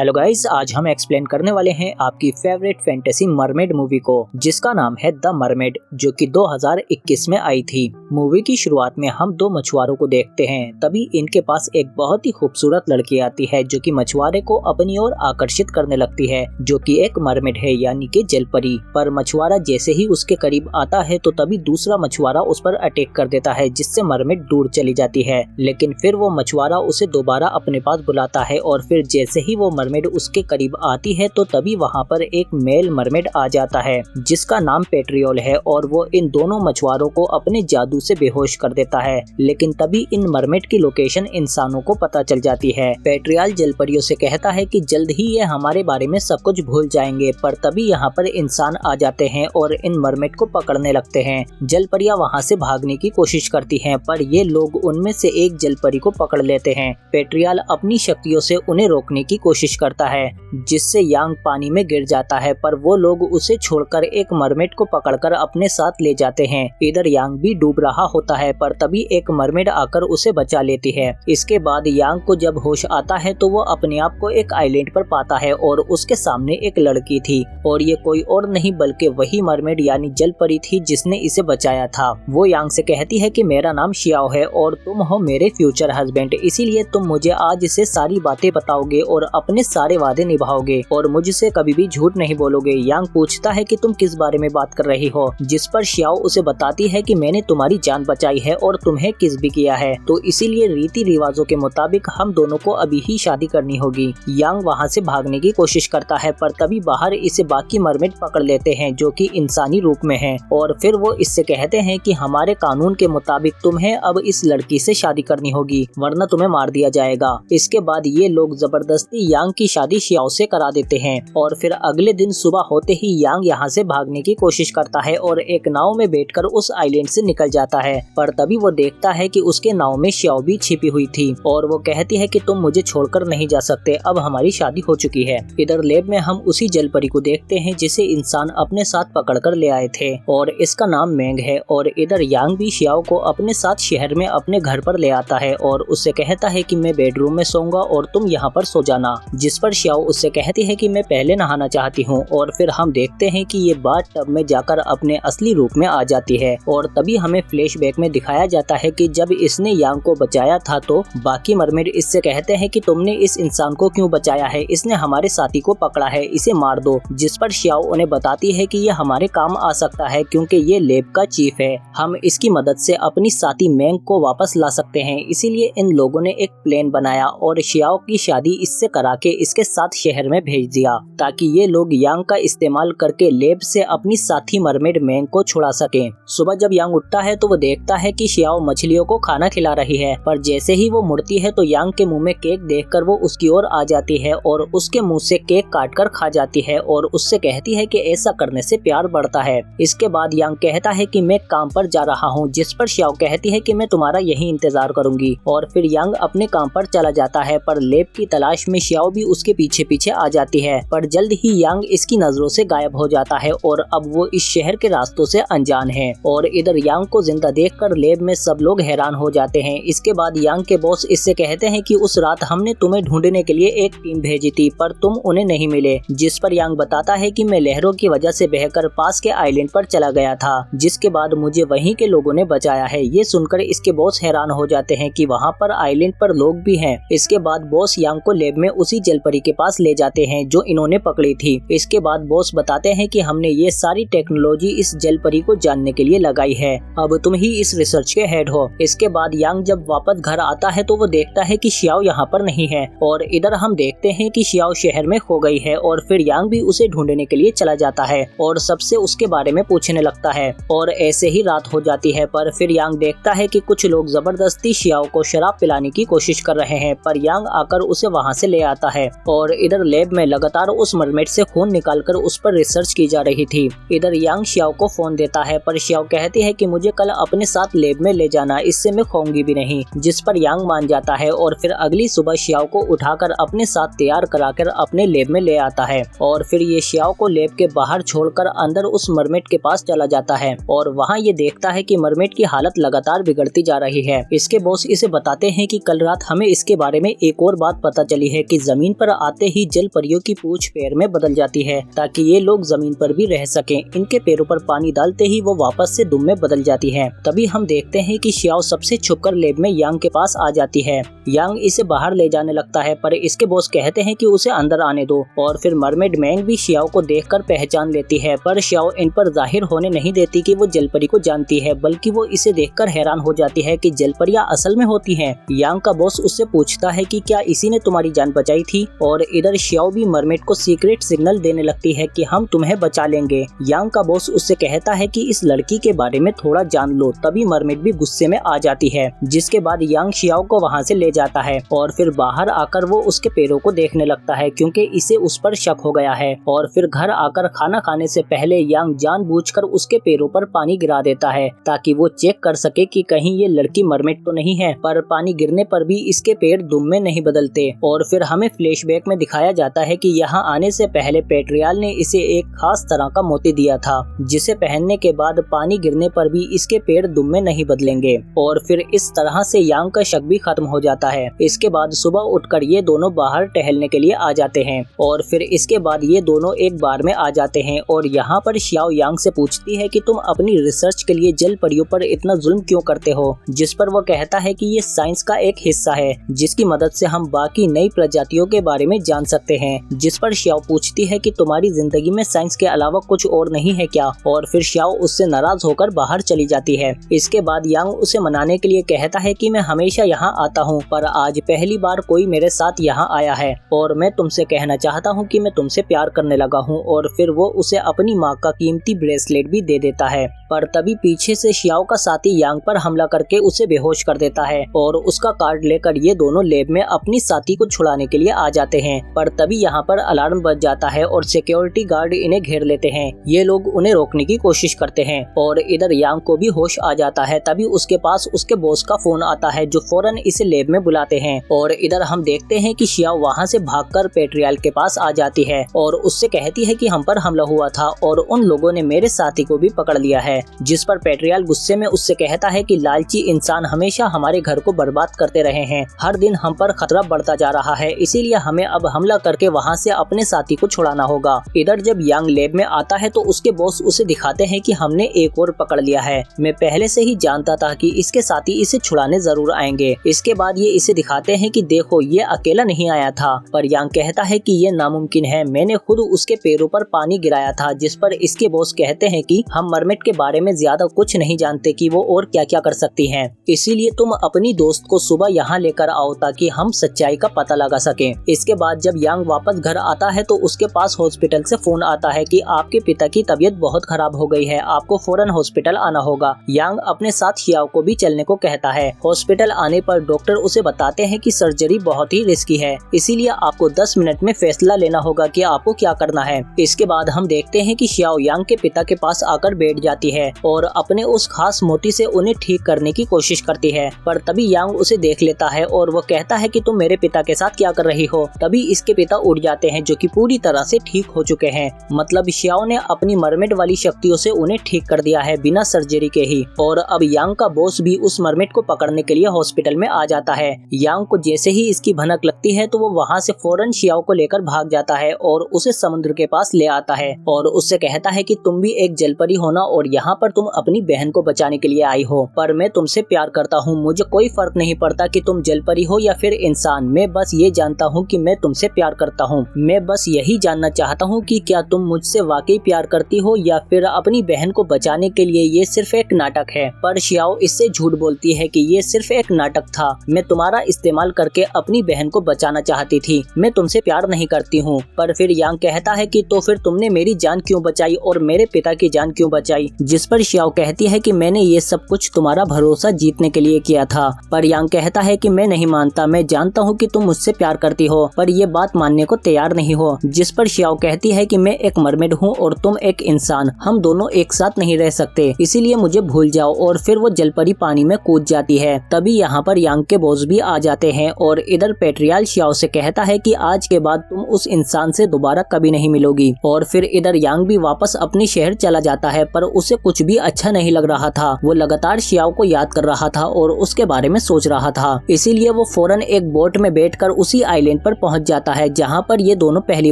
Hello guys, आज हम explain करने वाले हैं आपकी फेवरेट फैंटेसी मरमेड मूवी को, जिसका नाम है द मरमेड, जो कि 2021 में आई थी। मूवी की शुरुआत में हम दो मछुआरों को देखते हैं। तभी इनके पास एक बहुत ही खूबसूरत लड़की आती है, जो कि मछुआरे को अपनी ओर आकर्षित करने लगती है, जो कि एक मरमेड है, यानी कि जलपरी। पर मछुआरा जैसे ही उसके करीब आता है तो तभी दूसरा मछुआरा उस पर अटैक कर देता है, जिससे मरमेड दूर चली जाती है। लेकिन फिर वो मछुआरा उसे दोबारा अपने पास बुलाता है और फिर जैसे ही वो मरमेड उसके करीब आती है तो तभी वहाँ पर एक मेल मरमेड आ जाता है, जिसका नाम पेट्रियोल है, और वो इन दोनों मछुआरों को अपने जादू से बेहोश कर देता है। लेकिन तभी इन मरमेड की लोकेशन इंसानों को पता चल जाती है। पेट्रियाल जलपरियों से कहता है कि जल्द ही ये हमारे बारे में सब कुछ भूल जाएंगे, पर तभी यहाँ पर इंसान आ जाते हैं और इन मरमेड को पकड़ने लगते हैं। जलपरियां वहाँ से भागने की कोशिश करती हैं, पर ये लोग उनमें से एक जलपरी को पकड़ लेते हैं। पेट्रियाल अपनी शक्तियों से उन्हें रोकने की कोशिश करता है, जिससे यांग पानी में गिर जाता है, पर वो लोग उसे छोड़कर एक मरमेड को पकड़कर अपने साथ ले जाते हैं। इधर यांग भी डूब रहा होता है, पर तभी एक मरमेड आकर उसे बचा लेती है। इसके बाद यांग को जब होश आता है तो वो अपने आप को एक आइलैंड पर पाता है और उसके सामने एक लड़की थी, और ये कोई और नहीं बल्कि वही मरमेड यानी जलपरी थी जिसने इसे बचाया था। वो यांग से कहती है कि मेरा नाम शियाओ है और तुम हो मेरे फ्यूचर हस्बैंड, इसीलिए तुम मुझे आज से सारी बातें बताओगे और अपने सारे वादे निभाओगे और मुझसे कभी भी झूठ नहीं बोलोगे। यांग पूछता है कि तुम किस बारे में बात कर रही हो, जिस पर शियाओ उसे बताती है कि मैंने तुम्हारी जान बचाई है और तुम्हें किस भी किया है, तो इसीलिए रीति रिवाजों के मुताबिक हम दोनों को अभी ही शादी करनी होगी। यांग वहाँ से भागने की कोशिश करता है, पर तभी बाहर इसे बाकी मरमेड पकड़ लेते हैं, जो कि इंसानी रूप में है, और फिर वो इससे कहते हैं कि हमारे कानून के मुताबिक तुम्हें अब इस लड़की से शादी करनी होगी, वरना तुम्हें मार दिया जाएगा। इसके बाद ये लोग जबरदस्ती यांग की शादी शियाओ से करा देते हैं, और फिर अगले दिन सुबह होते ही यांग यहाँ से भागने की कोशिश करता है और एक नाव में बैठकर उस आइलैंड से निकल जाता है। पर तभी वो देखता है कि उसके नाव में शियाओ भी छिपी हुई थी, और वो कहती है कि तुम मुझे छोड़कर नहीं जा सकते, अब हमारी शादी हो चुकी है। इधर लेब में हम उसी जलपरी को देखते हैं जिसे इंसान अपने साथ पकड़कर ले आए थे, और इसका नाम मैंग है। और इधर यांग भी शियाओ को अपने साथ शहर में अपने घर पर ले आता है और उससे कहता है कि मैं बेडरूम में सोऊंगा और तुम यहाँ पर सो जाना, जिस पर शियाओ उससे कहती है कि मैं पहले नहाना चाहती हूँ। और फिर हम देखते हैं कि ये बाथ टब में जाकर अपने असली रूप में आ जाती है, और तभी हमें फ्लैशबैक में दिखाया जाता है कि जब इसने यांग को बचाया था तो बाकी मरमेड इससे कहते हैं कि तुमने इस इंसान को क्यों बचाया है, इसने हमारे साथी को पकड़ा है, इसे मार दो। जिस पर शियाओ उन्हें बताती है कि ये हमारे काम आ सकता है क्योंकि ये लेब का चीफ है, हम इसकी मदद से अपनी साथी मैंग को वापस ला सकते हैं। इसीलिए इन लोगों ने एक प्लान बनाया और शियाओ की शादी इससे करा के इसके साथ शहर में भेज दिया, ताकि ये लोग यांग का इस्तेमाल करके लेब से अपनी साथी मरमेड मैंग को छुड़ा सकें। सुबह जब यांग उठता है तो वो देखता है कि शियाओ मछलियों को खाना खिला रही है, पर जैसे ही वो मुड़ती है तो यांग के मुंह में केक देखकर वो उसकी ओर आ जाती है और उसके मुंह से केक काटकर खा जाती है और उससे कहती है कि ऐसा करने से प्यार बढ़ता है। इसके बाद यांग कहता है कि मैं काम पर जा रहा हूँ, जिस पर शियाओ कहती है कि मैं तुम्हारा यही इंतजार करूंगी, और फिर यांग अपने काम पर चला जाता है। पर लेब की तलाश में शियाओ भी उसके पीछे पीछे आ जाती है, पर जल्द ही यांग इसकी नजरों से गायब हो जाता है और अब वो इस शहर के रास्तों से अनजान है। और इधर यांग को जिंदा देखकर लेब में सब लोग हैरान हो जाते हैं। इसके बाद यांग के बॉस इससे कहते हैं कि उस रात हमने तुम्हें ढूंढने के लिए एक टीम भेजी थी, पर तुम उन्हें नहीं मिले। जिस पर यांग बताता है कि मैं लहरों की वजह से बहकर पास के आइलैंड पर चला गया था, जिसके बाद मुझे वहीं के लोगों ने बचाया है। ये सुनकर इसके बॉस हैरान हो जाते हैं कि वहाँ पर आइलैंड पर लोग भी हैं। इसके बाद बॉस यांग को लेब में उसी जलपरी के पास ले जाते हैं जो इन्होंने पकड़ी थी। इसके बाद बॉस बताते हैं कि हमने ये सारी टेक्नोलॉजी इस जलपरी को जानने के लिए लगाई है, अब तुम ही इस रिसर्च के हेड हो। इसके बाद यांग जब वापस घर आता है तो वो देखता है कि शियाओ यहाँ पर नहीं है, और इधर हम देखते हैं कि शियाओ शहर में खो गई है, और फिर यांग भी उसे ढूंढने के लिए चला जाता है और सबसे उसके बारे में पूछने लगता है, और ऐसे ही रात हो जाती है। पर फिर यांग देखता है कि कुछ लोग जबरदस्ती शियाओ को शराब पिलाने की कोशिश कर रहे हैं, पर यांग आकर उसे वहां से ले आता है। और इधर लेब में लगातार उस मरमेड से खून निकालकर उस पर रिसर्च की जा रही थी। इधर यांग शियाओ को फोन देता है, पर शियाओ कहती है कि मुझे कल अपने साथ लेब में ले जाना, इससे मैं खोऊंगी भी नहीं। जिस पर यांग मान जाता है और फिर अगली सुबह शियाओ को उठाकर अपने साथ तैयार कराकर अपने लेब में ले आता है, और फिर ये शियाओ को लेब के बाहर छोड़कर अंदर उस मरमेड के पास चला जाता है, और वहाँ ये देखता है कि मरमेड की हालत लगातार बिगड़ती जा रही है। इसके बॉस इसे बताते हैं कि कल रात हमें इसके बारे में एक और बात पता चली है कि जमीन जमीन पर आते ही जल परियों की पूंछ पैर में बदल जाती है ताकि ये लोग जमीन पर भी रह सकें। इनके पैरों पर पानी डालते ही वो वापस से दुम में बदल जाती है। तभी हम देखते हैं कि शियाओ सबसे छुपकर लेब में यांग के पास आ जाती है। यांग इसे बाहर ले जाने लगता है पर इसके बॉस कहते हैं कि उसे अंदर आने दो और फिर मरमेड मैंग भी शियाओ को देखकर पहचान लेती है, पर शियाओ इन पर जाहिर होने नहीं देती कि वो जलपरी को जानती है, बल्कि वो इसे देखकर हैरान हो जाती है कि जलपरियां असल में होती हैं। यांग का बॉस उससे पूछता है कि क्या इसी ने तुम्हारी जान बचाई थी, और इधर शियाओ भी मरमेड को सीक्रेट सिग्नल देने लगती है कि हम तुम्हें बचा लेंगे। यांग का बॉस उससे कहता है कि इस लड़की के बारे में थोड़ा जान लो। तभी मरमेड भी गुस्से में आ जाती है, जिसके बाद यांग शियाओ को वहाँ से ले जाता है और फिर बाहर आकर वो उसके पैरों को देखने लगता है क्योंकि इसे उस पर शक हो गया है। और फिर घर आकर खाना खाने से पहले यांग जानबूझकर उसके पैरों पर पानी गिरा देता है ताकि वो चेक कर सके कि कहीं ये लड़की मरमेड तो नहीं है। पर पानी गिरने पर भी इसके पैर दुम में नहीं बदलते। और फिर हमें फ्लैशबैक में दिखाया जाता है कि यहाँ आने से पहले पेट्रियाल ने इसे एक खास तरह का मोती दिया था, जिसे पहनने के बाद पानी गिरने पर भी इसके पैर दुम में नहीं बदलेंगे। और फिर इस तरह से यांग का शक भी खत्म हो जाता है। इसके बाद सुबह उठकर ये दोनों बाहर टहलने के लिए आ जाते हैं और फिर इसके बाद ये दोनों एक बार में आ जाते हैं। और यहाँ पर शियाओ यांग से पूछती है कि तुम अपनी रिसर्च के लिए जल परियों पर इतना जुल्म क्यों करते हो, जिस पर वो कहता है कि ये साइंस का एक हिस्सा है जिसकी मदद से हम बाकी नई प्रजातियों के बारे में जान सकते हैं। जिस पर शियाओ पूछती है कि तुम्हारी जिंदगी में साइंस के अलावा कुछ और नहीं है क्या, और फिर शियाओ उससे नाराज होकर बाहर चली जाती है। इसके बाद यांग उसे मनाने के लिए कहता है कि मैं हमेशा यहाँ आता हूँ, पर आज पहली बार कोई मेरे साथ यहाँ आया है और मैं तुमसे कहना चाहता हूँ कि मैं तुमसे प्यार करने लगा हूँ। और फिर वो उसे अपनी माँ का कीमती ब्रेसलेट भी दे देता है। पर तभी पीछे से शियाओ का साथी यांग पर हमला करके उसे बेहोश कर देता है और उसका कार्ड लेकर ये दोनों लैब में अपनी साथी को छुड़ाने के लिए आ जाते हैं। पर तभी यहाँ पर अलार्म बज जाता है और सिक्योरिटी गार्ड इन्हें घेर लेते हैं। ये लोग उन्हें रोकने की कोशिश करते हैं और इधर यांग को भी होश आ जाता है। तभी उसके पास उसके बॉस का फोन आता है जो फौरन इसे लैब में बुलाते हैं। और इधर हम देखते हैं कि शियाओ वहाँ से भागकर पेट्रियाल के पास आ जाती है और उससे कहती है कि हम पर हमला हुआ था और उन लोगों ने मेरे साथी को भी पकड़ लिया है। जिस पर पेट्रियाल गुस्से में उससे कहता है कि लालची इंसान हमेशा हमारे घर को बर्बाद करते रहे हैं, हर दिन हम पर खतरा बढ़ता जा रहा है, इसीलिए हमें अब हमला करके वहाँ से अपने साथी को छुड़ाना होगा। इधर जब यांग लैब में आता है तो उसके बॉस उसे दिखाते हैं कि हमने एक और पकड़ लिया है, मैं पहले से ही जानता था कि इसके साथी इसे छुड़ाने जरूर आएंगे। इसके बाद ये इसे दिखाते हैं कि देखो ये अकेला नहीं आया था। पर यांग कहता है कि ये नामुमकिन है, मैंने खुद उसके पैरों पर पानी गिराया था। जिस पर इसके बॉस कहते हैं कि हम मरमेड के बारे में ज्यादा कुछ नहीं जानते कि वो और क्या क्या कर सकती हैं, इसीलिए तुम अपनी दोस्त को सुबह यहाँ लेकर आओ ताकि हम सच्चाई का पता लगा सकें। इसके बाद जब यांग वापस घर आता है तो उसके पास हॉस्पिटल से फोन आता है कि आपके पिता की तबीयत बहुत खराब हो गई है, आपको फौरन हॉस्पिटल आना होगा। यांग अपने साथ शियाओ को भी चलने को कहता है। हॉस्पिटल आने पर डॉक्टर उसे बताते हैं कि सर्जरी बहुत ही रिस्की है, इसीलिए आपको 10 मिनट में फैसला लेना होगा कि आपको क्या करना है। इसके बाद हम देखते हैं कि शियाओ यांग के पिता के पास आकर बैठ जाती है और अपने उस खास मोती से उन्हें ठीक करने की कोशिश करती है। पर तभी यांग उसे देख लेता है और वो कहता है कि तुम मेरे पिता के साथ क्या कर रही हो। तभी इसके पिता उड़ जाते हैं जो कि पूरी तरह से ठीक हो चुके हैं, मतलब शियाओ ने अपनी मरमेड वाली शक्तियों से उन्हें ठीक कर दिया है बिना सर्जरी के ही। और अब यांग का बॉस भी उस मरमेड को पकड़ने के लिए हॉस्पिटल में आ जाता है। यांग को जैसे ही इसकी भनक लगती है तो वो वहाँ से फौरन शियाओ को लेकर भाग जाता है और उसे समुद्र के पास ले आता है और उससे कहता है कि तुम भी एक जलपरी हो ना और यहाँ पर तुम अपनी बहन को बचाने के लिए आई हो, पर मैं तुमसे प्यार करता हूँ, मुझे कोई फर्क नहीं पड़ता कि तुम जलपरी हो या फिर इंसान, मैं बस ये जानता हूँ कि मैं तुमसे प्यार करता हूँ। मैं बस यही जानना चाहता हूँ कि क्या तुम मुझसे वाकई प्यार करती हो या फिर अपनी बहन को बचाने के लिए ये सिर्फ एक नाटक है। पर शियाओ इससे झूठ बोलती है कि ये सिर्फ एक नाटक था, मैं तुम्हारा इस्तेमाल करके अपनी बहन को बचाना चाहती थी, मैं तुमसे प्यार नहीं करती हूँ। पर फिर यांग कहता है कि तो फिर तुमने मेरी जान क्यों बचाई और मेरे पिता की जान क्यों बचाई। जिस पर शियाओ कहती है कि मैंने ये सब कुछ तुम्हारा भरोसा जीतने के लिए किया था। पर यांग कहता है कि मैं नहीं मानता, मैं जानता हूँ कि तुम मुझसे प्यार करती हो पर ये बात मानने को तैयार नहीं हो। जिस पर शियाओ कहती है कि मैं एक मरमेड हूँ और तुम एक इंसान, हम दोनों एक साथ नहीं रह सकते, इसीलिए मुझे भूल जाओ। और फिर वो जलपरी पानी में कूद जाती है। तभी यहाँ पर यांग के बॉस भी आ जाते हैं और इधर पेट्रियाल शियाओ से कहता है कि आज के बाद तुम उस इंसान से दोबारा कभी नहीं मिलोगी। और फिर इधर यांग भी वापस अपने शहर चला जाता है पर उसे कुछ भी अच्छा नहीं लग रहा था। वो लगातार शियाओ को याद कर रहा था और उसके बारे में सोच रहा था, इसीलिए वो फौरन एक बोट में बैठकर उसी आइलैंड आइलैंड पर पहुंच जाता है जहां पर ये दोनों पहली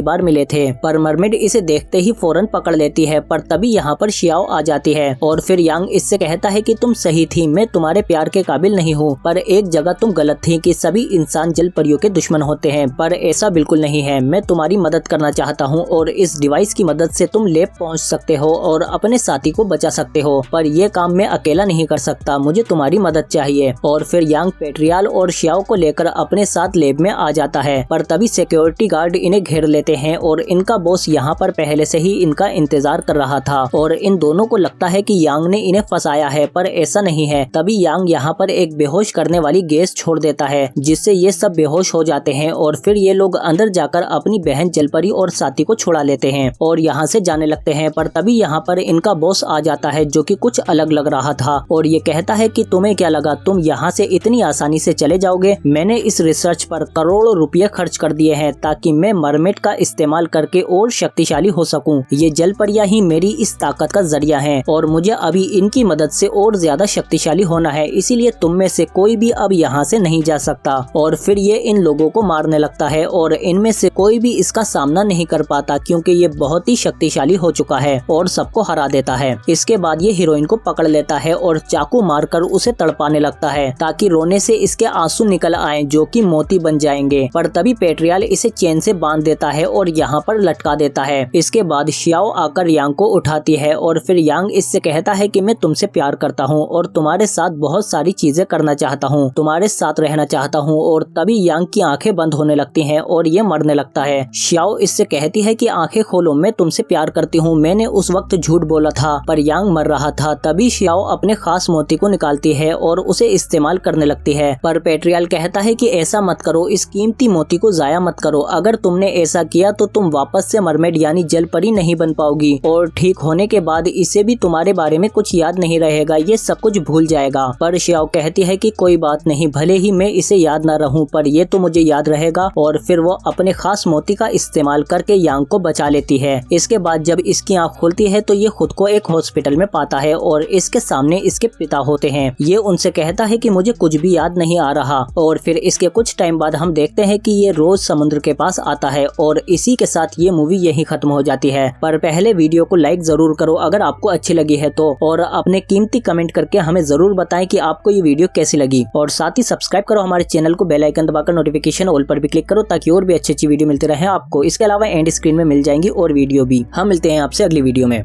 बार मिले थे। पर मरमेड इसे देखते ही फौरन पकड़ लेती है, पर तभी यहाँ पर शियाओ आ जाती है और फिर यांग इससे कहता है कि तुम सही थी, मैं तुम्हारे प्यार के काबिल नहीं हूँ, पर एक जगह तुम गलत थी कि सभी इंसान जल परियों के दुश्मन होते हैं, पर ऐसा बिल्कुल नहीं है। मैं तुम्हारी मदद करना चाहता हूँ और इस डिवाइस की मदद से तुम लेब पहुँच सकते हो और अपने साथी को बचा सकते हो, पर यह काम मैं अकेला नहीं कर सकता, मुझे तुम्हारी मदद चाहिए। और फिर यांग पेट्रियाल और शियाओ को लेकर अपने साथ लेब में आ जाता है, पर तभी सिक्योरिटी गार्ड इन्हें घेर लेते हैं और इनका बॉस यहाँ पर पहले से ही इनका इंतजार कर रहा था और इन दोनों को लगता है कि यांग ने इन्हें फंसाया है, पर ऐसा नहीं है। तभी यांग यहाँ पर एक बेहोश करने वाली गैस छोड़ देता है जिससे ये सब बेहोश हो जाते हैं और फिर ये लोग अंदर जाकर अपनी बहन जलपरी और साथी को छुड़ा लेते हैं और यहाँ से जाने लगते हैं। पर तभी यहाँ पर इनका बॉस आ जाता है जो कि कुछ अलग लग रहा था और ये कहता है कि तुम्हें क्या लगा तुम यहाँ से इतनी आसानी से चले जाओगे? मैंने इस रिसर्च पर करोड़ों रुपए खर्च कर दिए हैं ताकि मैं मरमेड का इस्तेमाल करके और शक्तिशाली हो सकूं। ये जलपरियां ही मेरी इस ताकत का जरिया हैं और मुझे अभी इनकी मदद से और ज्यादा शक्तिशाली होना है, इसीलिए तुम में से कोई भी अब यहाँ से नहीं जा सकता। और फिर ये इन लोगों को मारने लगता है और इनमें से कोई भी इसका सामना नहीं कर पाता क्योंकि ये बहुत ही शक्तिशाली हो चुका है और सबको हरा देता है। इसके बाद ये हीरोइन को पकड़ लेता है और चाकू मारकर उसे तड़पाने लगता है ताकि रोने से इसके आंसू निकल आए जो कि मोती बन जाएंगे। पर तभी पेट्रियाल इसे चेन से बांध देता है और यहाँ पर लटका देता है। इसके बाद शियाओ आकर यांग को उठाती है और फिर यांग इससे कहता है कि मैं तुमसे प्यार करता हूँ और तुम्हारे साथ बहुत सारी चीजें करना चाहता हूँ, तुम्हारे साथ रहना चाहता हूँ। और तभी यांग की आंखें बंद होने लगती हैं और ये मरने लगता है। शियाओ इससे कहती है कि आंखें खोलो, मैं तुमसे प्यार करती हूँ, मैंने उस वक्त झूठ बोला था। पर यांग मर रहा था। तभी शियाओ अपने खास मोती को निकालती है और उसे इस्तेमाल करने लगती है, पर पेट्रियाल कहता है कि ऐसा मत करो, इस कीमती मोती को जाया मत करो, अगर तुमने ऐसा किया तो तुम वापस से मरमेड यानी जलपरी नहीं बन पाओगी और ठीक होने के बाद इसे भी तुम्हारे बारे में कुछ याद नहीं रहेगा, ये सब कुछ भूल जाएगा। पर शियाओ कहती है कि कोई बात नहीं, भले ही मैं इसे याद न रहूं पर ये तो मुझे याद रहेगा। और फिर वो अपने खास मोती का इस्तेमाल करके यांग को बचा लेती है। इसके बाद जब इसकी आंख खुलती है तो ये खुद को एक हॉस्पिटल में पाता है और इसके सामने इसके पिता होते हैं। ये उनसे कहता है कि मुझे कुछ भी याद नहीं आ रहा। और फिर इसके कुछ टाइम बाद हम देखते हैं कि ये रोज समुद्र के पास आता है और इसी के साथ ये मूवी यही खत्म हो जाती है। पर पहले वीडियो को लाइक जरूर करो अगर आपको अच्छी लगी है तो, और अपने कीमती कमेंट करके हमें जरूर बताएं कि आपको ये वीडियो कैसी लगी। और साथ ही सब्सक्राइब करो हमारे चैनल को, बेल आइकन दबाकर नोटिफिकेशन ऑल पर भी क्लिक करो ताकि और भी अच्छी वीडियो मिलती रहे आपको। इसके अलावा एंड स्क्रीन में मिल जाएंगी और वीडियो भी। हम मिलते हैं आपसे अगली वीडियो में।